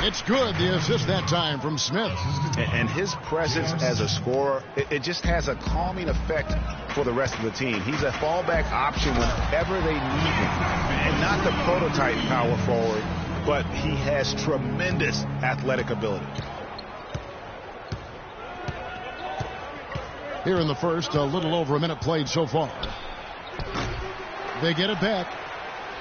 It's good, the assist that time from Smith. And his presence as a scorer, it just has a calming effect for the rest of the team. He's a fallback option whenever they need him. And not the prototype power forward, but he has tremendous athletic ability. Here in the first, a little over a minute played so far. They get it back.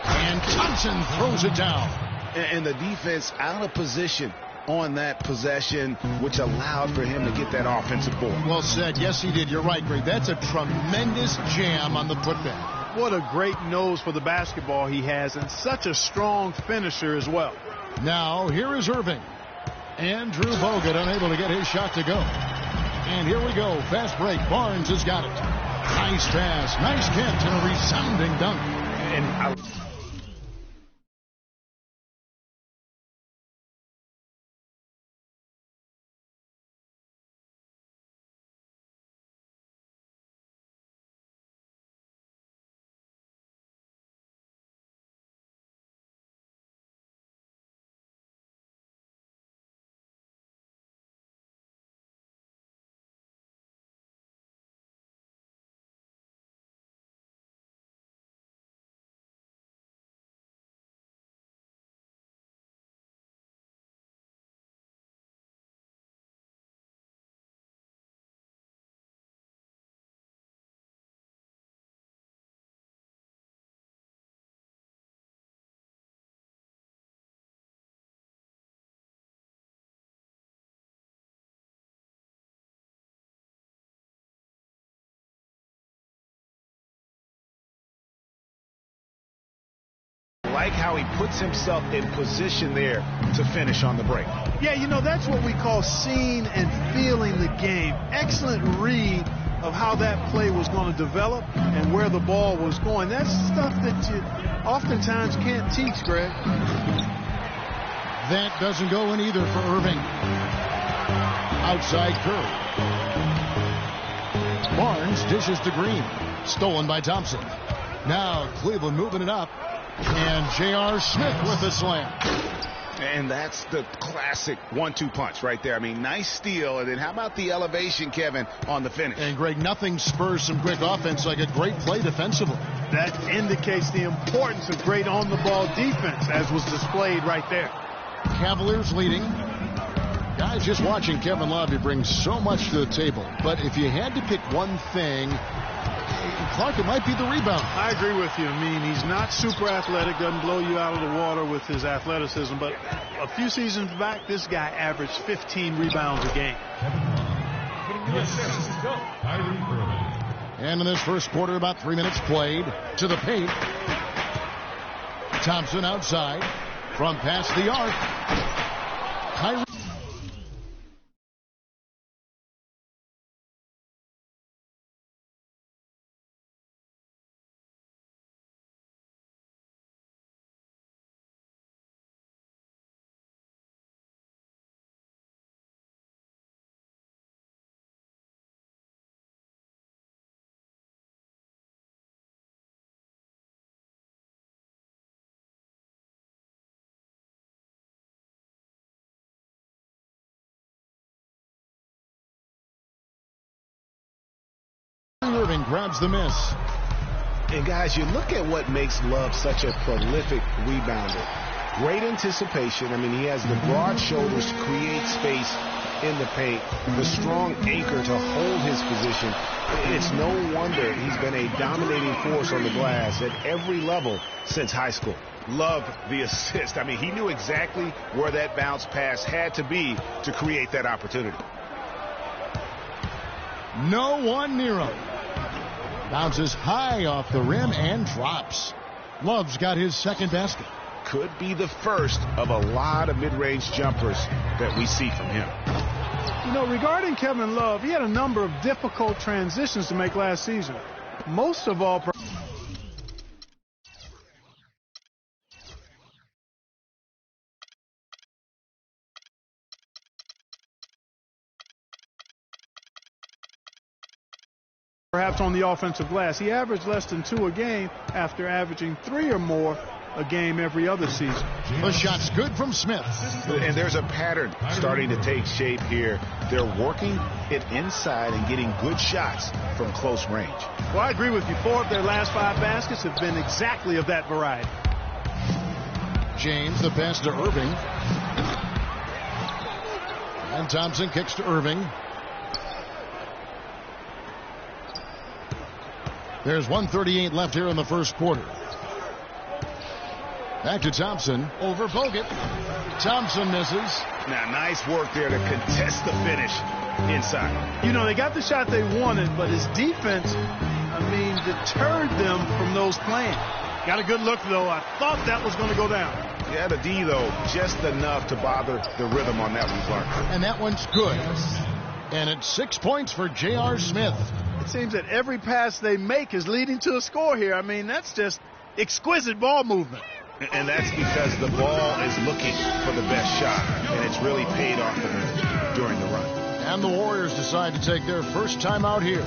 And Thompson throws it down. And the defense out of position on that possession, which allowed for him to get that offensive board. Well said. Yes, he did. You're right, Greg. That's a tremendous jam on the putback. What a great nose for the basketball he has, and such a strong finisher as well. Now, here is Irving. Andrew Bogut unable to get his shot to go. And here we go. Fast break. Barnes has got it. Nice pass. Nice catch and a resounding dunk. And like how he puts himself in position there to finish on the break. Yeah, you know, that's what we call seeing and feeling the game. Excellent read of how that play was going to develop and where the ball was going. That's stuff that you oftentimes can't teach, Greg. That doesn't go in either for Irving. Outside Curry. Barnes dishes to Green. Stolen by Thompson. Now Cleveland moving it up. And J.R. Smith with the slam. And that's the classic 1-2 punch right there. I mean, nice steal. And then how about the elevation, Kevin, on the finish? And, Greg, nothing spurs some quick offense like a great play defensively. That indicates the importance of great on-the-ball defense, as was displayed right there. Cavaliers leading. Guys, just watching Kevin Love, he brings so much to the table. But if you had to pick one thing, Clark, it might be the rebound. I agree with you. I mean, he's not super athletic, doesn't blow you out of the water with his athleticism, but a few seasons back, this guy averaged 15 rebounds a game. And in this first quarter, about 3 minutes played. To the paint. Thompson outside. From past the arc. Kyrie. Irving grabs the miss. And guys, you look at what makes Love such a prolific rebounder. Great anticipation. I mean, he has the broad shoulders to create space in the paint, the strong anchor to hold his position. It's no wonder he's been a dominating force on the glass at every level since high school. Love the assist. I mean, he knew exactly where that bounce pass had to be to create that opportunity. No one near him. Bounces high off the rim and drops. Love's got his second basket. Could be the first of a lot of mid-range jumpers that we see from him. You know, regarding Kevin Love, he had a number of difficult transitions to make last season. Most of all, perhaps on the offensive glass. He averaged less than 2 a game after averaging 3 or more a game every other season. The shot's good from Smith. And there's a pattern starting to take shape here. They're working it inside and getting good shots from close range. Well, I agree with you. 4 of their last 5 baskets have been exactly of that variety. James, the pass to Irving. And Thompson kicks to Irving. There's 1:38 left here in the first quarter. Back to Thompson. Over Bogut. Thompson misses. Now, nice work there to contest the finish inside. You know, they got the shot they wanted, but his defense, deterred them from those playing. Got a good look, though. I thought that was going to go down. Yeah, the D, though, just enough to bother the rhythm on that one, Clark. And that one's good. And it's 6 points for J.R. Smith. It seems that every pass they make is leading to a score here. That's just exquisite ball movement. And that's because the ball is looking for the best shot, and it's really paid off for them during the run. And the Warriors decide to take their first time out here.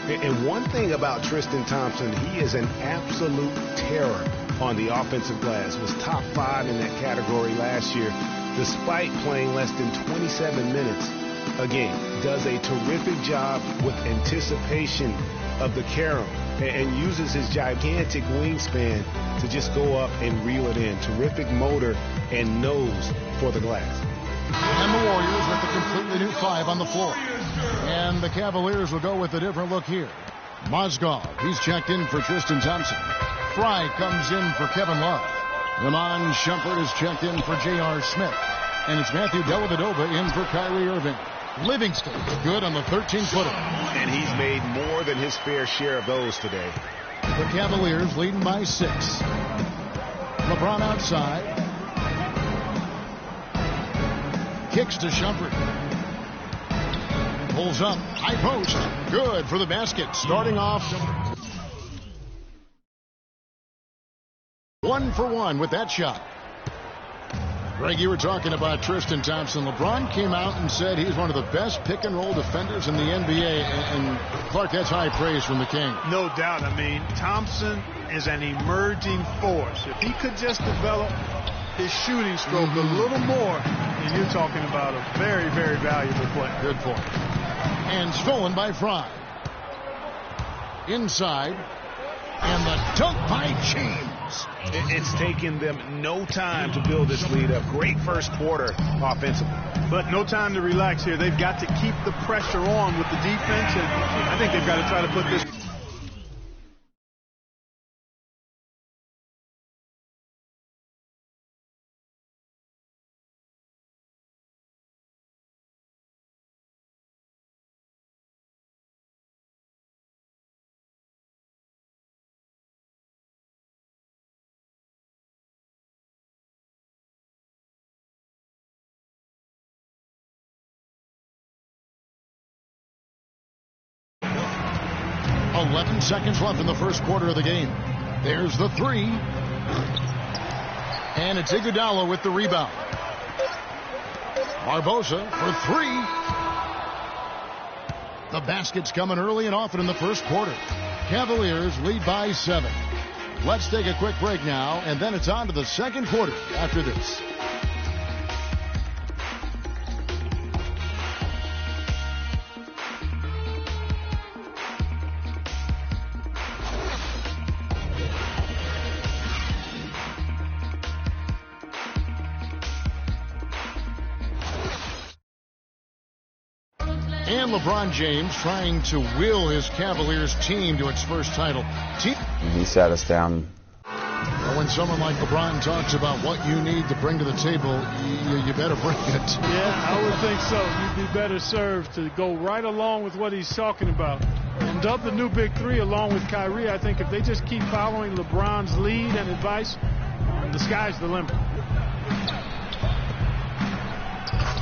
And one thing about Tristan Thompson, he is an absolute terror on the offensive glass. Was top 5 in that category last year, despite playing less than 27 minutes a game. Does a terrific job with anticipation of the carom and uses his gigantic wingspan to just go up and reel it in. Terrific motor and nose for the glass. And the Warriors with a completely new 5 on the floor. And the Cavaliers will go with a different look here. Mozgov, he's checked in for Tristan Thompson. Fry comes in for Kevin Love. Ramon Shumpert is checked in for J.R. Smith. And it's Matthew Dellavedova in for Kyrie Irving. Livingston good on the 13-footer. And he's made more than his fair share of those today. The Cavaliers leading by 6. LeBron outside. Kicks to Shumpert. Pulls up. High post. Good for the basket. Starting off 1 for 1 with that shot. Greg, you were talking about Tristan Thompson. LeBron came out and said he's one of the best pick-and-roll defenders in the NBA. And Clark, that's high praise from the King. No doubt. Thompson is an emerging force. If he could just develop his shooting stroke a little more, and you're talking about a very, very valuable player. Good point. And stolen by Fry. Inside. And the dunk by James. It's taken them no time to build this lead up. Great first quarter offensively. But no time to relax here. They've got to keep the pressure on with the defense, and I think they've got to try to put this. Oh, 11 seconds left in the first quarter of the game. There's the 3. And it's Iguodala with the rebound. Barbosa for 3. The basket's coming early and often in the first quarter. Cavaliers lead by 7. Let's take a quick break now, and then it's on to the second quarter after this. And LeBron James trying to will his Cavaliers team to its first title. He sat us down. When someone like LeBron talks about what you need to bring to the table, you better bring it. Yeah, I would think so. You'd be better served to go right along with what he's talking about. And dub the new big 3 along with Kyrie. I think if they just keep following LeBron's lead and advice, the sky's the limit.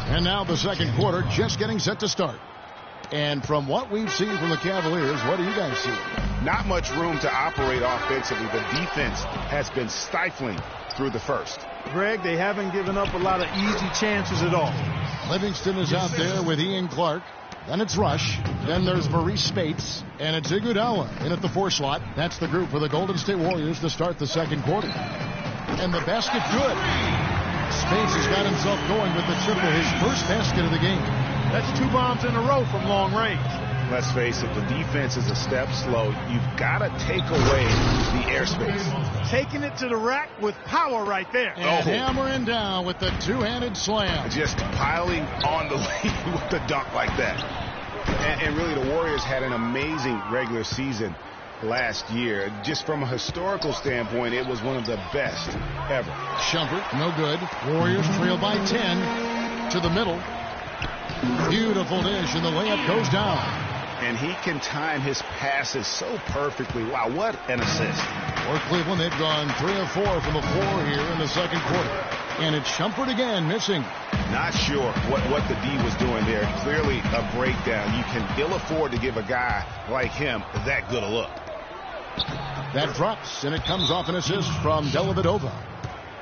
And now the second quarter just getting set to start. And from what we've seen from the Cavaliers, what do you guys see? Not much room to operate offensively. The defense has been stifling through the first. Greg, they haven't given up a lot of easy chances at all. Livingston is out there with Ian Clark. Then it's Rush. Then there's Maurice Spates. And it's Iguodala in at the 4 slot. That's the group for the Golden State Warriors to start the second quarter. And the basket good. Spates has got himself going with the triple, his first basket of the game. That's 2 bombs in a row from long range. Let's face it, the defense is a step slow. You've got to take away the airspace. Taking it to the rack with power right there. And hammering down with the two-handed slam. Just piling on the lead with the dunk like that. And really, the Warriors had an amazing regular season last year. Just from a historical standpoint, it was one of the best ever. Shumpert, no good. Warriors trail by 10 to the middle. Beautiful dish, and the layup goes down. And he can time his passes so perfectly. Wow, what an assist. For Cleveland, they've gone 3 of 4 from the floor here in the second quarter. And it's Shumpert again, missing. Not sure what the D was doing there. Clearly a breakdown. You can ill afford to give a guy like him that good a look. That drops, and it comes off an assist from Dellavedova.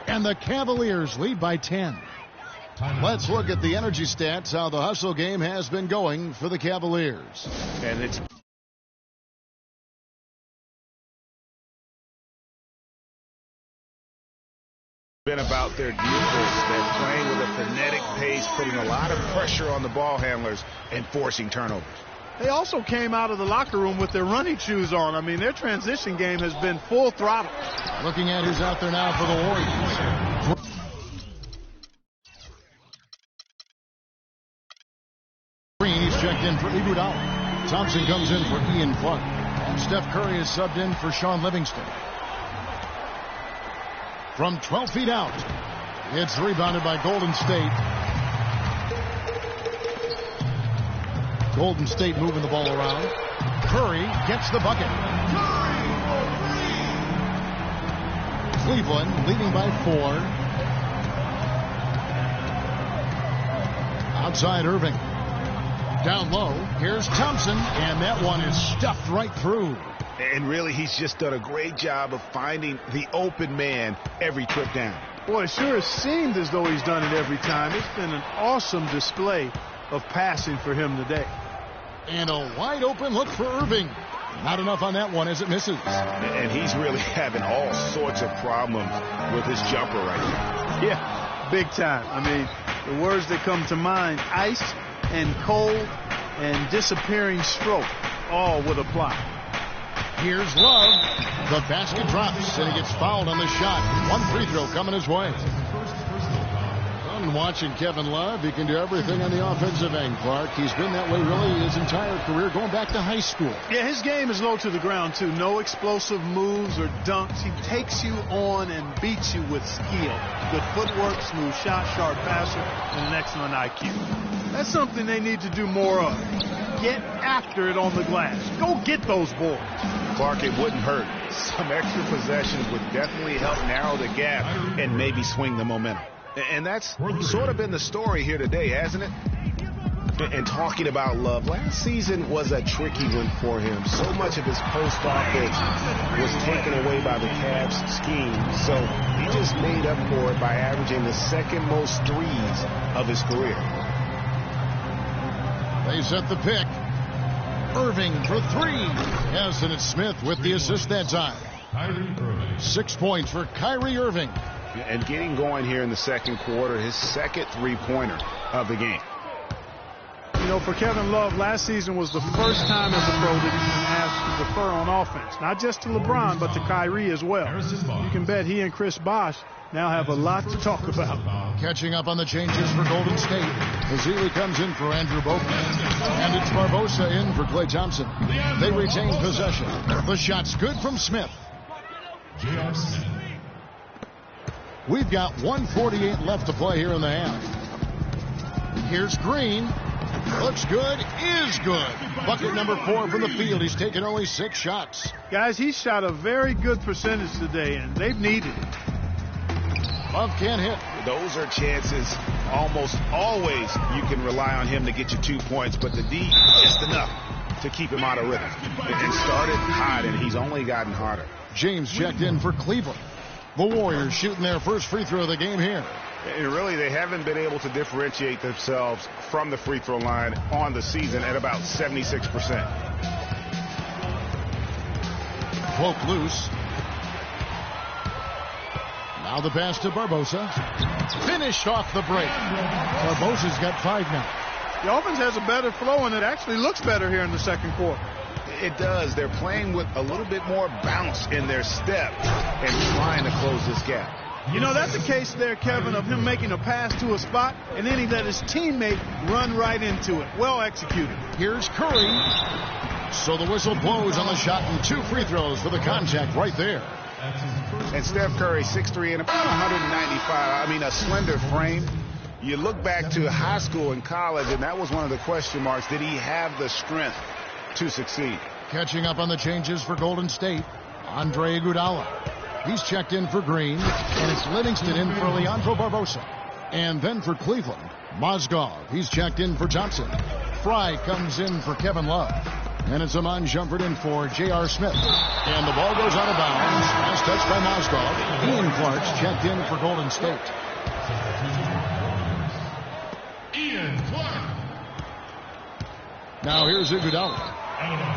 And the Cavaliers lead by 10. Let's look at the energy stats, how the hustle game has been going for the Cavaliers. And it's been about their defense. They're playing with a frenetic pace, putting a lot of pressure on the ball handlers and forcing turnovers. They also came out of the locker room with their running shoes on. I mean, their transition game has been full throttle. Looking at who's out there now for the Warriors. He's checked in for Iguodala. Thompson comes in for Ian Clark. And Steph Curry is subbed in for Sean Livingston. From 12 feet out, it's rebounded by Golden State. Golden State moving the ball around. Curry gets the bucket. Cleveland leading by 4. Outside Irving. Down low, here's Thompson, and that one is stuffed right through. And really, he's just done a great job of finding the open man every trip down. Boy, it sure has seemed as though he's done it every time. It's been an awesome display of passing for him today. And a wide open look for Irving. Not enough on that one as it misses. And he's really having all sorts of problems with his jumper right now. Yeah, big time. I mean, the words that come to mind, ice and cold and disappearing stroke, all would apply. Here's Love. The basket drops, and he gets fouled on the shot. One free throw coming his way. Fun watching Kevin Love. He can do everything on the offensive end, Clark. He's been that way really his entire career, going back to high school. Yeah, his game is low to the ground, too. No explosive moves or dunks. He takes you on and beats you with skill. Good footwork, smooth shot, sharp passer, and an excellent IQ. That's something they need to do more of. Get after it on the glass. Go get those boards. Clark, it wouldn't hurt. Some extra possessions would definitely help narrow the gap and maybe swing the momentum. And that's sort of been the story here today, hasn't it? And talking about Love, last season was a tricky one for him. So much of his post offense was taken away by the Cavs scheme. So he just made up for it by averaging the second most threes of his career. They set the pick. Irving for 3. Yes, and it's Smith with the assist that time. 6 points for Kyrie Irving. And getting going here in the second quarter, his second three-pointer of the game. You know, for Kevin Love, last season was the first time as a pro that he's been asked to defer on offense. Not just to LeBron, but to Kyrie as well. You can bet he and Chris Bosh now have a lot to talk about. Catching up on the changes for Golden State. Ezeli comes in for Andrew Bogut. And it's Barbosa in for Klay Thompson. They retain possession. The shot's good from Smith. We've got 1:48 left to play here in the half. Here's Green. Looks good, is good. Bucket number 4 from the field. He's taken only 6 shots. Guys, he shot a very good percentage today, and they've needed it. Love can't hit. Those are chances almost always you can rely on him to get you 2 points, but the D just enough to keep him out of rhythm. And started hot, and he's only gotten harder. James checked in for Cleveland. The Warriors shooting their first free throw of the game here. And really, they haven't been able to differentiate themselves from the free throw line on the season at about 76%. Poke loose. Now the pass to Barbosa. Finished off the break. Barbosa's got 5 now. The offense has a better flow, and it actually looks better here in the second quarter. It does. They're playing with a little bit more bounce in their step and trying to close this gap. You know, that's the case there, Kevin, of him making a pass to a spot, and then he let his teammate run right into it. Well executed. Here's Curry. So the whistle blows on the shot, and 2 free throws for the contact right there. And Steph Curry, 6'3" and about 195. I mean, a slender frame. You look back to high school and college, and that was one of the question marks. Did he have the strength to succeed? Catching up on the changes for Golden State, Andre Iguodala. He's checked in for Green, and it's Livingston in for Leandro Barbosa. And then for Cleveland, Mozgov. He's checked in for Thompson. Fry comes in for Kevin Love. And it's Amon Shumpert in for J.R. Smith. And the ball goes out of bounds. Last touch by Mozgov. Ian Clark's checked in for Golden State. Ian Clark. Now here's Iguodala.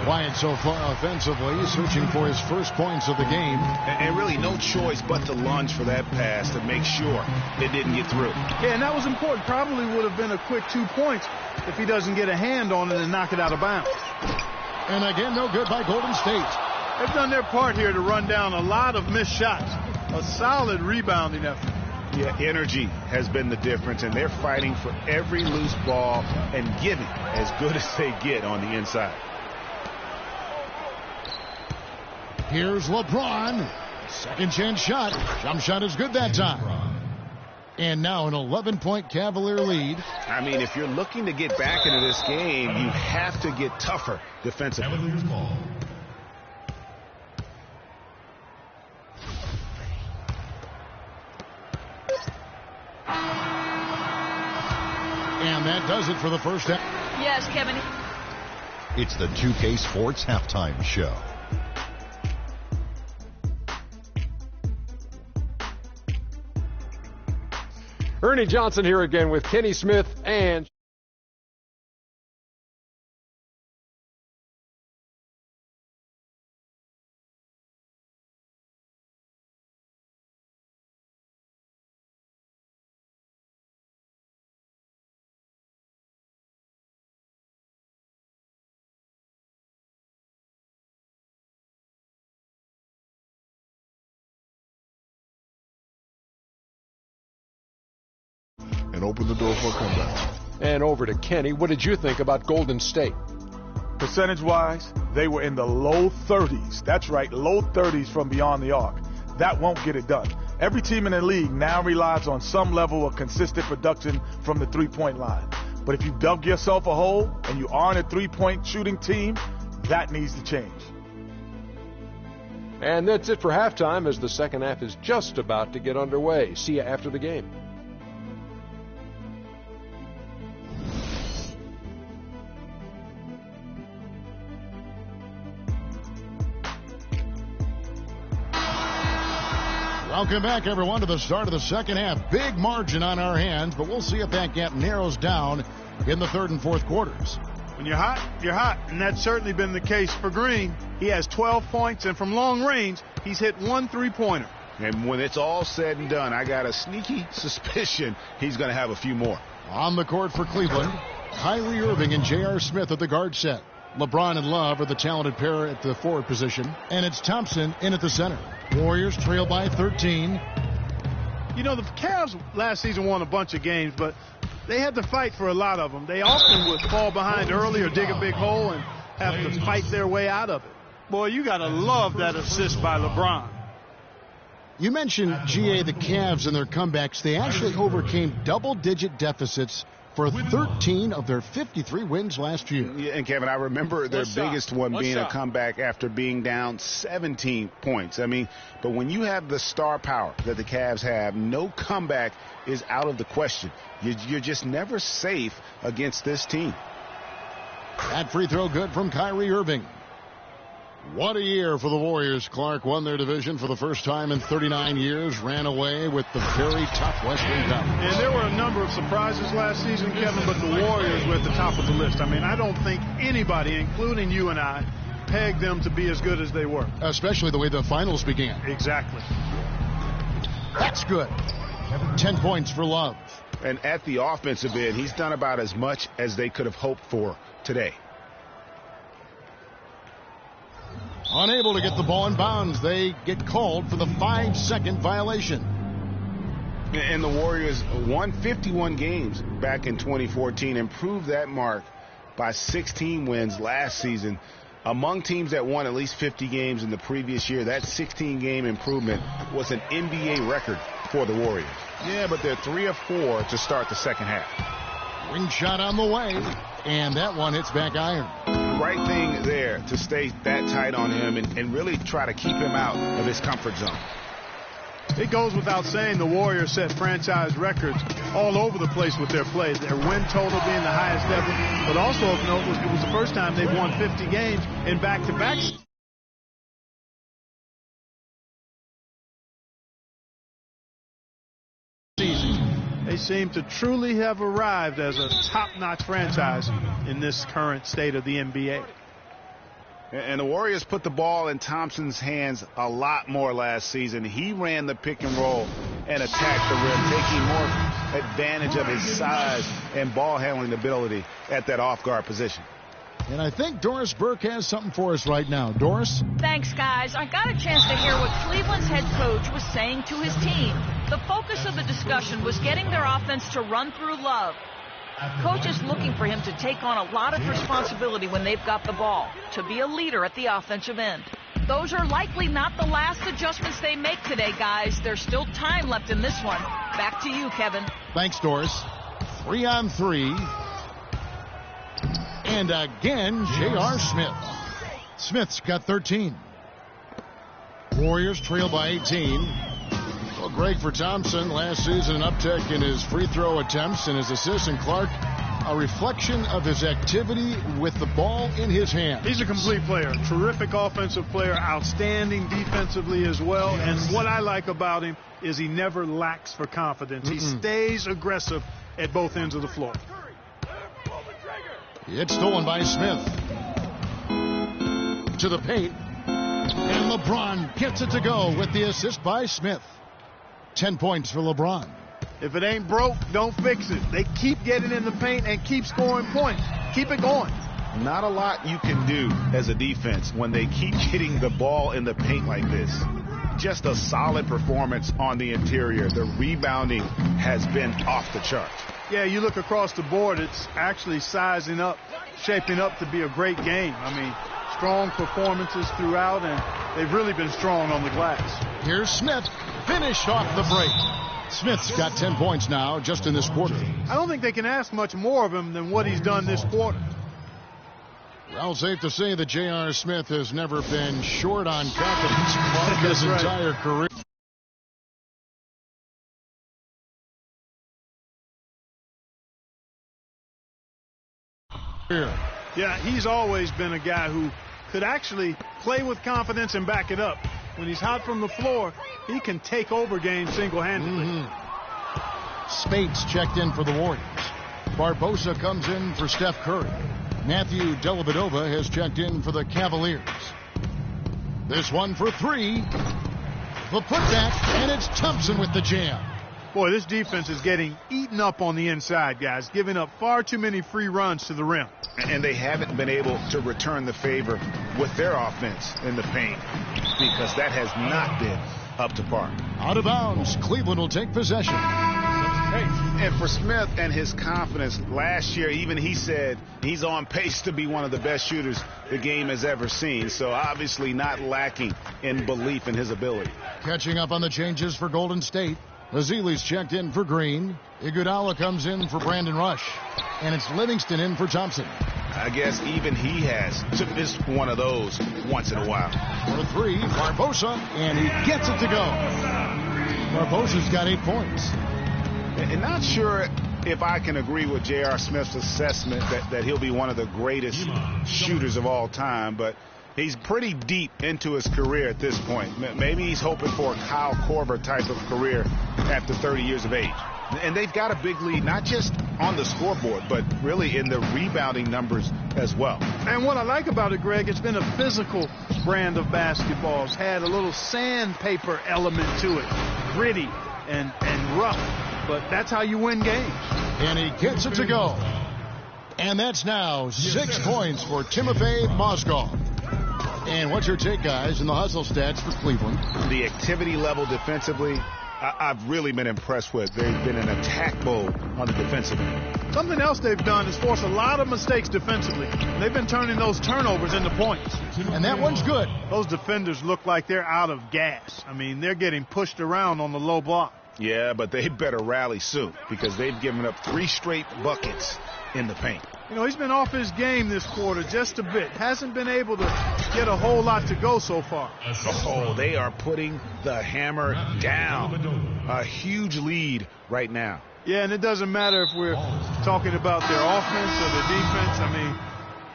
Quiet so far offensively, searching for his first points of the game. And really no choice but to lunge for that pass to make sure it didn't get through. Yeah, and that was important. Probably would have been a quick 2 points if he doesn't get a hand on it and knock it out of bounds. And again, no good by Golden State. They've done their part here to run down a lot of missed shots. A solid rebounding effort. Yeah, energy has been the difference, and they're fighting for every loose ball and giving as good as they get on the inside. Here's LeBron. Second chance shot. Jump shot is good that time. And now an 11-point Cavalier lead. I mean, if you're looking to get back into this game, you have to get tougher defensively. And that does it for the first half. Yes, Kevin. It's the 2K Sports Halftime Show. Ernie Johnson here again with Kenny Smith and and open the door for a comeback. And over to Kenny. What did you think about Golden State? Percentage-wise, they were in the low 30s. That's right, low 30s from beyond the arc. That won't get it done. Every team in the league now relies on some level of consistent production from the three-point line. But if you dug yourself a hole and you aren't a three-point shooting team, that needs to change. And that's it for halftime as the second half is just about to get underway. See you after the game. Welcome back, everyone, to the start of the second half. Big margin on our hands, but we'll see if that gap narrows down in the third and fourth quarters. When you're hot, you're hot, and that's certainly been the case for Green. He has 12 points, and from long range, he's hit 1 3-pointer. And when it's all said and done, I got a sneaky suspicion he's going to have a few more. On the court for Cleveland, Kyrie Irving and J.R. Smith at the guard set. LeBron and Love are the talented pair at the forward position, and it's Thompson in at the center. Warriors trail by 13. You know, the Cavs last season won a bunch of games, but they had to fight for a lot of them. They often would fall behind early or dig a big hole and have to fight their way out of it. Boy, you got to love that assist by LeBron. You mentioned, G.A., the Cavs and their comebacks. They actually overcame double-digit deficits for 13 of their 53 wins last year. Yeah, and Kevin, I remember their biggest one being a comeback after being down 17 points. I mean, but when you have the star power that the Cavs have, no comeback is out of the question. You're just never safe against this team. That free throw good from Kyrie Irving. What a year for the Warriors. Clark won their division for the first time in 39 years, ran away with the very top Western Conference. And there were a number of surprises last season, Kevin, but the Warriors were at the top of the list. I mean, I don't think anybody, including you and I, pegged them to be as good as they were. Especially the way the finals began. Exactly. That's good. 10 points for Love. And at the offensive end, he's done about as much as they could have hoped for today. Unable to get the ball in bounds. They get called for the 5-second violation. And the Warriors won 51 games back in 2014, improved that mark by 16 wins last season. Among teams that won at least 50 games in the previous year, that 16-game improvement was an NBA record for the Warriors. Yeah, but they're 3 of 4 to start the second half. Ring shot on the way, and that one hits back iron. Right thing there to stay that tight on him and really try to keep him out of his comfort zone. It goes without saying the Warriors set franchise records all over the place with their play. Their win total being the highest ever, but also of note it was the first time they've won 50 games in back-to-back seasons. They seem to truly have arrived as a top-notch franchise in this current state of the NBA. And the Warriors put the ball in Thompson's hands a lot more last season. He ran the pick and roll and attacked the rim, taking more advantage of his size and ball handling ability at that off-guard position. And I think Doris Burke has something for us right now. Doris? Thanks, guys. I got a chance to hear what Cleveland's head coach was saying to his team. The focus of the discussion was getting their offense to run through Love. Coach is looking for him to take on a lot of responsibility when they've got the ball, to be a leader at the offensive end. Those are likely not the last adjustments they make today, guys. There's still time left in this one. Back to you, Kevin. Thanks, Doris. 3-on-3. And again, J.R. Smith. Smith's got 13. Warriors trail by 18. Well, Greg, for Thompson, last season an uptick in his free throw attempts and his assists, and Clark, a reflection of his activity with the ball in his hand. He's a complete player, terrific offensive player, outstanding defensively as well. And what I like about him is he never lacks for confidence. He stays aggressive at both ends of the floor. It's stolen by Smith. To the paint. And LeBron gets it to go with the assist by Smith. 10 points for LeBron. If it ain't broke, don't fix it. They keep getting in the paint and keep scoring points. Keep it going. Not a lot you can do as a defense when they keep hitting the ball in the paint like this. Just a solid performance on the interior. The rebounding has been off the charts. Yeah, you look across the board, it's actually sizing up, shaping up to be a great game. I mean, strong performances throughout, and they've really been strong on the glass. Here's Smith, finished off the break. Smith's got 10 points now just in this quarter. I don't think they can ask much more of him than what he's done this quarter. Well, safe to say that J.R. Smith has never been short on confidence throughout his entire career. Yeah, he's always been a guy who could actually play with confidence and back it up. When he's hot from the floor, he can take over games single-handedly. Spates checked in for the Warriors. Barbosa comes in for Steph Curry. Matthew Dellavedova has checked in for the Cavaliers. This one for three. The putback, and it's Thompson with the jam. Boy, this defense is getting eaten up on the inside, guys, giving up far too many free runs to the rim. And they haven't been able to return the favor with their offense in the paint because that has not been up to par. Out of bounds. Cleveland will take possession. And for Smith and his confidence, last year even he said he's on pace to be one of the best shooters the game has ever seen. So obviously not lacking in belief in his ability. Catching up on the changes for Golden State. Azili's checked in for Green. Iguodala comes in for Brandon Rush. And it's Livingston in for Thompson. I guess even he has to miss one of those once in a while. For three, Barbosa, and he gets it to go. Barbosa's got 8 points. And not sure if I can agree with J.R. Smith's assessment that he'll be one of the greatest shooters of all time, but He's pretty deep into his career at this point. Maybe he's hoping for a Kyle Korver type of career after 30 years of age. And they've got a big lead, not just on the scoreboard, but really in the rebounding numbers as well. And what I like about it, Greg, it's been a physical brand of basketball. It's had a little sandpaper element to it, gritty and rough. But that's how you win games. And he gets it to go. And that's now 6 points for Timofey Mozgov. And what's your take, guys, in the hustle stats for Cleveland? The activity level defensively, I've really been impressed with. They've been in attack mode on the defensive end. Something else they've done is force a lot of mistakes defensively. They've been turning those turnovers into points. And that one's good. Those defenders look like they're out of gas. I mean, they're getting pushed around on the low block. Yeah, but they better rally soon because they've given up 3 straight buckets in the paint. You know, he's been off his game this quarter just a bit. Hasn't been able to get a whole lot to go so far. Oh, they are putting the hammer down. A huge lead right now. Yeah, and it doesn't matter if we're talking about their offense or their defense. I mean,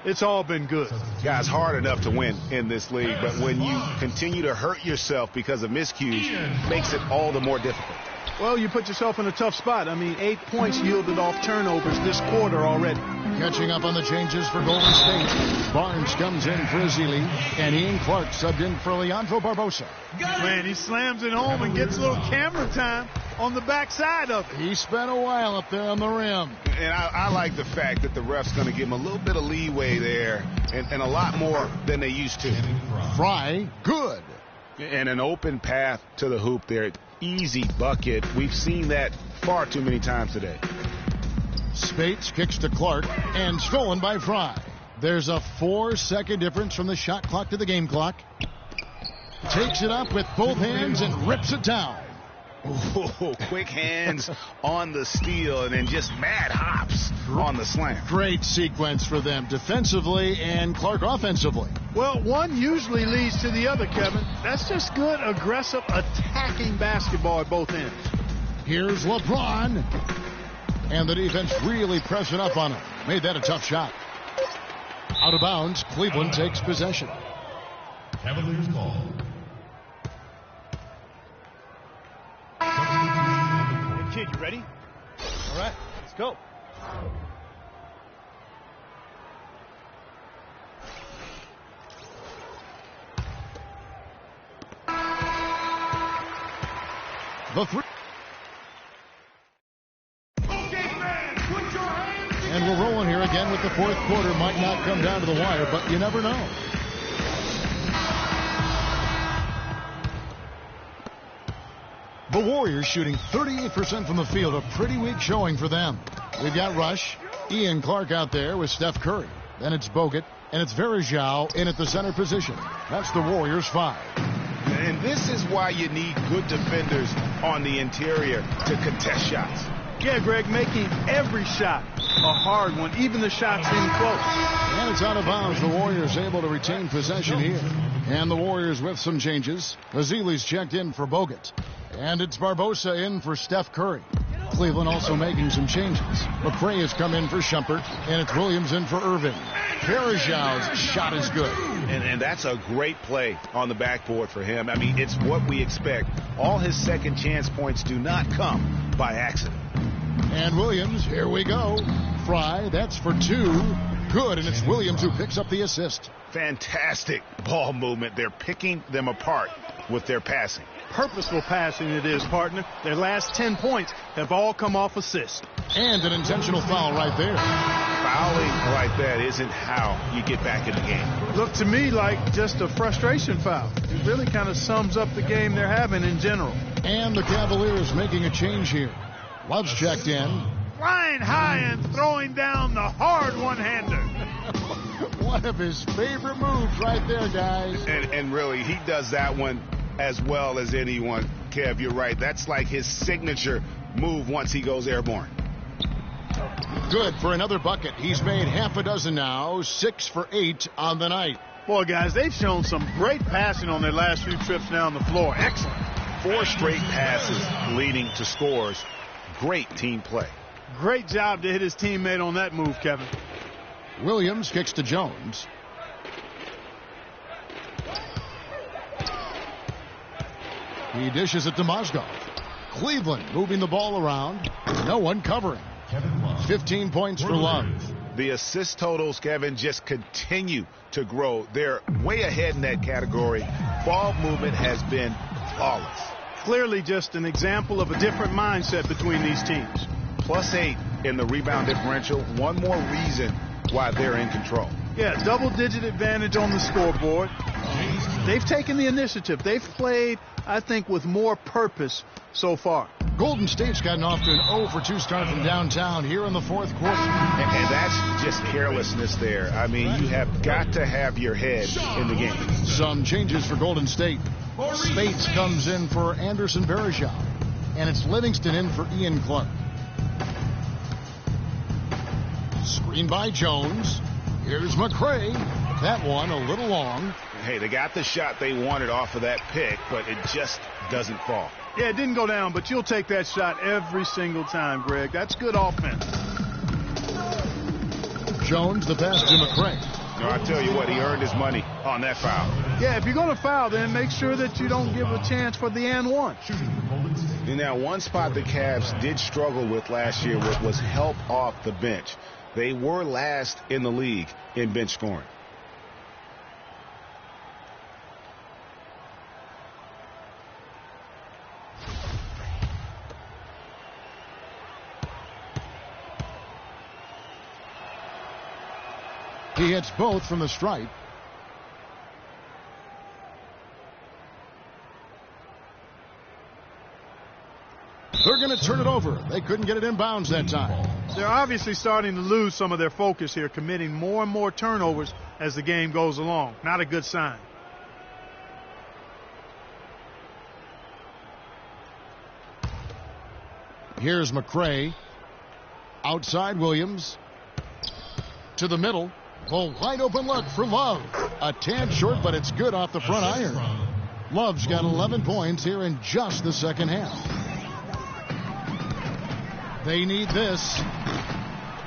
it's all been good. Guys, hard enough to win in this league, but when you continue to hurt yourself because of miscues, it makes it all the more difficult. Well, you put yourself in a tough spot. I mean, 8 points yielded off turnovers this quarter already. Catching up on the changes for Golden State. Barnes comes in for Azili, and Ian Clark subbed in for Leandro Barbosa. Man, he slams it home and gets a little camera time on the backside of it. He spent a while up there on the rim. And I like the fact that the ref's going to give him a little bit of leeway there and a lot more than they used to. Fry, good. And an open path to the hoop there. Easy bucket. We've seen that far too many times today. Spates kicks to Clark and stolen by Fry. There's a 4-second difference from the shot clock to the game clock. Takes it up with both hands and rips it down. Oh, quick hands on the steal and then just mad hops on the slam. Great sequence for them defensively and Clark offensively. Well, one usually leads to the other, Kevin. That's just good, aggressive, attacking basketball at both ends. Here's LeBron. And the defense really pressing up on him. Made that a tough shot. Out of bounds, Cleveland takes possession. Cavaliers ball. Hey, kid, you ready? All right, let's go. The three. And we're rolling here again with the fourth quarter. Might not come down to the wire, but you never know. The Warriors shooting 38% from the field. A pretty weak showing for them. We've got Rush, Ian Clark out there with Steph Curry. Then it's Bogut, and it's Verajao in at the center position. That's the Warriors' 5. And this is why you need good defenders on the interior to contest shots. Yeah, Greg, making every shot a hard one, even the shots in close. And it's out of bounds. The Warriors able to retain possession here. And the Warriors with some changes. Azili's checked in for Bogut. And it's Barbosa in for Steph Curry. Cleveland also making some changes. McRae has come in for Shumpert, and it's Williams in for Irving. Verajao's shot is good. And that's a great play on the backboard for him. I mean, it's what we expect. All his second chance points do not come by accident. And Williams, here we go. Fry, that's for 2. Good, and it's Williams who picks up the assist. Fantastic ball movement. They're picking them apart with their passing. Purposeful passing it is, partner. Their last 10 points have all come off assists. And an intentional foul right there. Fouling like that isn't how you get back in the game. Looked to me like just a frustration foul. It really kind of sums up the game they're having in general. And the Cavaliers making a change here. Love's checked in. Flying high and throwing down the hard one-hander. One of his favorite moves right there, guys. And really, he does that one as well as anyone. Kev, you're right. That's like his signature move once he goes airborne. Good for another bucket. He's made half a dozen now, 6 for 8 on the night. Boy, guys, they've shown some great passing on their last few trips down the floor. Excellent. 4 straight passes leading to scores. Great team play. Great job to hit his teammate on that move, Kevin. Williams kicks to Jones. He dishes it to Mozgov. Cleveland moving the ball around. No one covering. 15 points for Love. The assist totals, Kevin, just continue to grow. They're way ahead in that category. Ball movement has been flawless. Clearly just an example of a different mindset between these teams. +8 in the rebound differential. One more reason why they're in control. Yeah, double-digit advantage on the scoreboard. They've taken the initiative. They've played, I think, with more purpose so far. Golden State's gotten off to an 0-for-2 start from downtown here in the fourth quarter. And that's just carelessness there. I mean, you have got to have your head in the game. Some changes for Golden State. Spates comes in for Anderson Varejao. And it's Livingston in for Ian Clark. Screen by Jones. Here's McCray. That one a little long. Hey, they got the shot they wanted off of that pick, but it just doesn't fall. Yeah, it didn't go down, but you'll take that shot every single time, Greg. That's good offense. Jones, the pass to McCray. No, I tell you what, he earned his money on that foul. Yeah, if you're going to foul, then make sure that you don't give a chance for the and one. And now, one spot the Cavs did struggle with last year was help off the bench. They were last in the league in bench scoring. He hits both from the stripe. They're going to turn it over. They couldn't get it in bounds that time. They're obviously starting to lose some of their focus here, committing more and more turnovers as the game goes along. Not a good sign. Here's McCray. Outside Williams. To the middle. A wide open look for Love. A tad short, but it's good off the front iron. Love's got 11 points here in just the second half. They need this.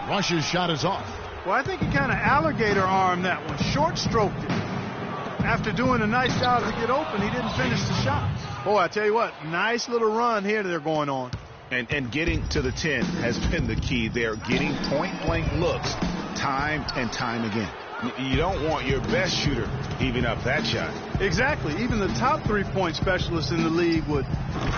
Rush's shot is off. Well, I think he kind of alligator armed that one. Short stroked it. After doing a nice job to get open, he didn't finish the shot. Boy, I tell you what, nice little run here they're going on. And getting to the 10 has been the key. They're getting point-blank looks time and time again. You don't want your best shooter giving up that shot. Exactly. Even the top three-point specialists in the league would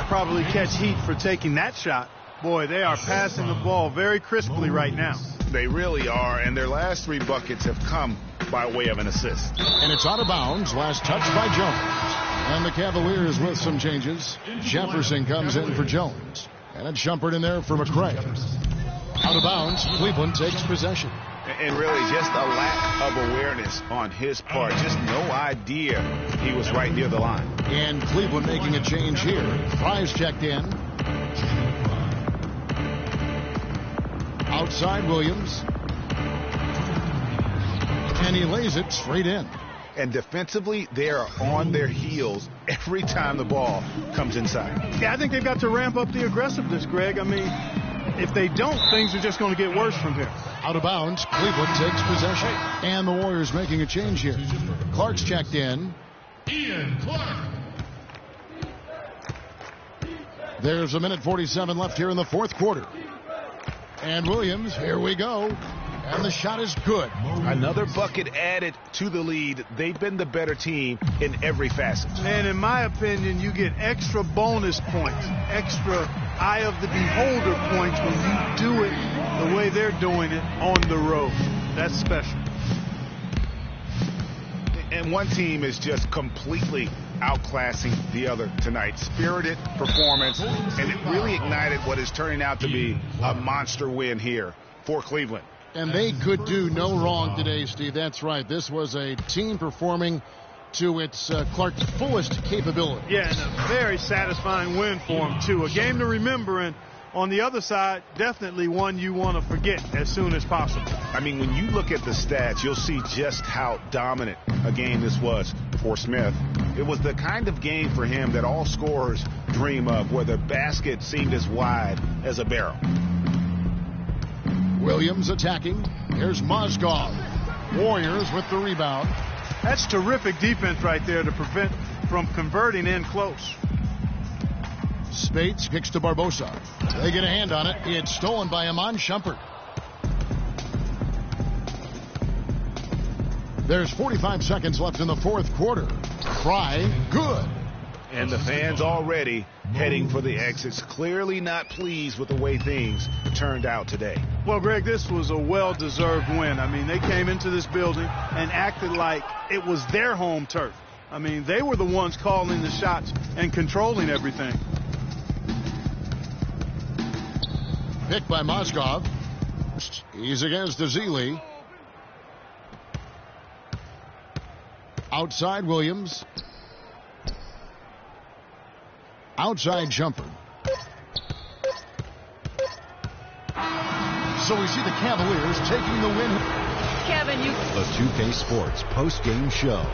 probably catch heat for taking that shot. Boy, they are passing the ball very crisply right now. They really are, and their last 3 buckets have come by way of an assist. And it's out of bounds. Last touch by Jones. And the Cavaliers with some changes. Jefferson comes in for Jones. And it's Shumpert in there for McCray. Out of bounds, Cleveland takes possession. And really just a lack of awareness on his part. Just no idea he was right near the line. And Cleveland making a change here. Fries checked in. Outside Williams. And he lays it straight in. And defensively, they are on their heels every time the ball comes inside. Yeah, I think they've got to ramp up the aggressiveness, Greg. I mean, if they don't, things are just going to get worse from here. Out of bounds, Cleveland takes possession. And the Warriors making a change here. Clark's checked in. Ian Clark. There's a minute 47 left here in the fourth quarter. And Williams, here we go. And the shot is good. Another bucket added to the lead. They've been the better team in every facet. And in my opinion, you get extra bonus points, extra eye of the beholder points when you do it the way they're doing it on the road. That's special. And one team is just completely outclassing the other tonight. Spirited performance, and it really ignited what is turning out to be a monster win here for Cleveland. And they could do no wrong today, Steve. That's right. This was a team performing to its Clark's fullest capability. Yeah, and a very satisfying win for him, too. A game to remember, and on the other side, definitely one you want to forget as soon as possible. I mean, when you look at the stats, you'll see just how dominant a game this was for Smith. It was the kind of game for him that all scorers dream of, where the basket seemed as wide as a barrel. Williams attacking. Here's Mozgov. Warriors with the rebound. That's terrific defense right there to prevent from converting in close. Spates kicks to Barbosa. They get a hand on it. It's stolen by Iman Shumpert. There's 45 seconds left in the fourth quarter. Fry, good. And the fans already heading for the exits, clearly not pleased with the way things turned out today. Well, Greg, this was a well-deserved win. I mean, they came into this building and acted like it was their home turf. I mean, they were the ones calling the shots and controlling everything. Picked by Mozgov. He's against Azili. Outside Williams. Outside Shumpert. So we see the Cavaliers taking the win. Kevin, The 2K Sports post-game show.